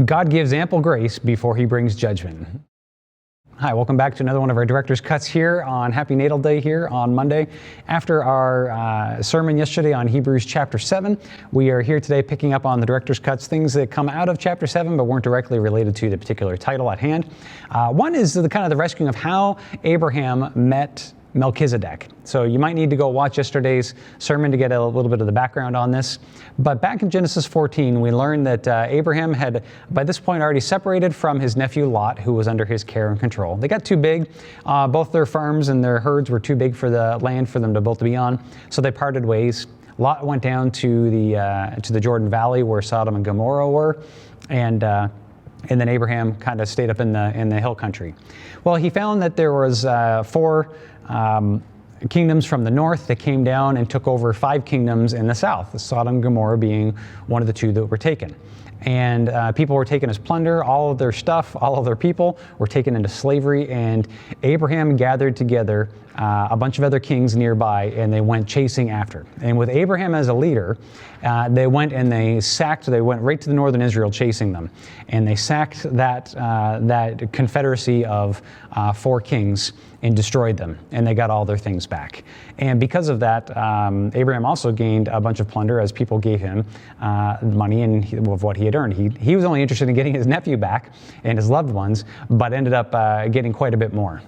God gives ample grace before he brings judgment. Hi, welcome back to another one of our Director's Cuts here on Happy Natal Day here on Monday. After our sermon yesterday on Hebrews chapter 7, we are here today picking up on the Director's Cuts, things that come out of chapter 7 but weren't directly related to the particular title at hand. One is the kind of the rescuing of how Abraham met Melchizedek. So you might need to go watch yesterday's sermon to get a little bit of the background on this. But back in Genesis 14, we learned that Abraham had, by this point, already separated from his nephew Lot, who was under his care and control. They got too big. Both their farms and their herds were too big for the land for them to both be on, so they parted ways. Lot went down to the Jordan Valley where Sodom and Gomorrah were, and then Abraham kind of stayed up in the hill country. Well, he found that there was four kingdoms from the north that came down and took over 5 kingdoms in the south, Sodom and Gomorrah being one of the 2 that were taken. And people were taken as plunder. All of their stuff, all of their people were taken into slavery, and Abraham gathered together a bunch of other kings nearby, and they went chasing after. And with Abraham as a leader, they went right to the northern Israel chasing them. And they sacked that confederacy of 4 kings and destroyed them, and they got all their things back. And because of that, Abraham also gained a bunch of plunder as people gave him money of what he had earned. He was only interested in getting his nephew back and his loved ones, but ended up getting quite a bit more.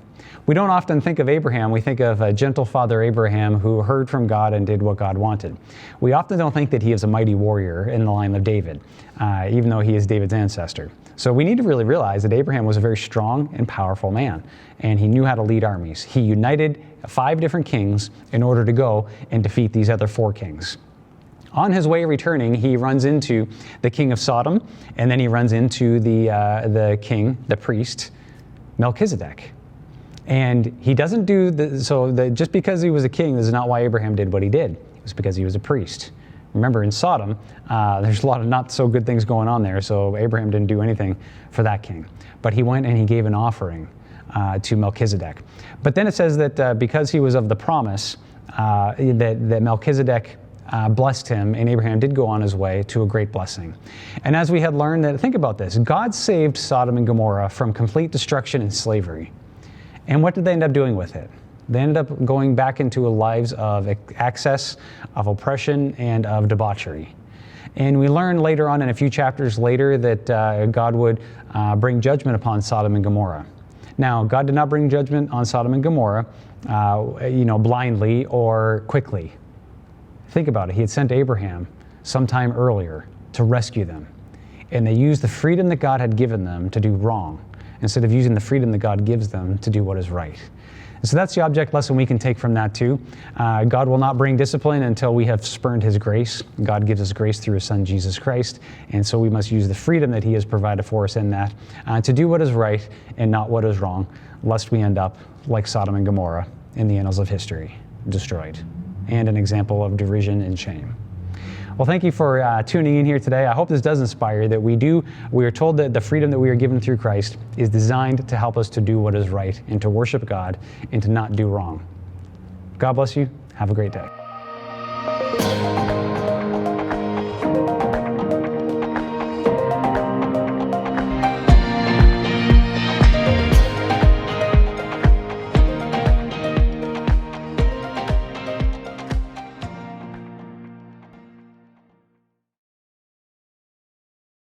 We don't often think of Abraham. We think of a gentle father Abraham who heard from God and did what God wanted. We often don't think that he is a mighty warrior in the line of David, even though he is David's ancestor. So we need to really realize that Abraham was a very strong and powerful man, and he knew how to lead armies. He united 5 different kings in order to go and defeat these other 4 kings. On his way returning, he runs into the king of Sodom, and then he runs into the king, the priest, Melchizedek. And he doesn't just because he was a king, this is not why Abraham did what he did. It was because he was a priest. Remember, in Sodom, there's a lot of not so good things going on there, so Abraham didn't do anything for that king. But he went and he gave an offering to Melchizedek. But then it says that because he was of the promise, that Melchizedek blessed him, and Abraham did go on his way to a great blessing. And as we had learned, think about this, God saved Sodom and Gomorrah from complete destruction and slavery. And what did they end up doing with it? They ended up going back into lives of excess, of oppression, and of debauchery. And we learn later on in a few chapters later that God would bring judgment upon Sodom and Gomorrah. Now, God did not bring judgment on Sodom and Gomorrah, blindly or quickly. Think about it. He had sent Abraham sometime earlier to rescue them. And they used the freedom that God had given them to do wrong, instead of using the freedom that God gives them to do what is right. And so that's the object lesson we can take from that too. God will not bring discipline until we have spurned his grace. God gives us grace through his son, Jesus Christ. And so we must use the freedom that he has provided for us in that to do what is right and not what is wrong, lest we end up like Sodom and Gomorrah in the annals of history, destroyed, and an example of derision and shame. Well, thank you for tuning in here today. I hope this does inspire that we are told that the freedom that we are given through Christ is designed to help us to do what is right and to worship God and to not do wrong. God bless you. Have a great day.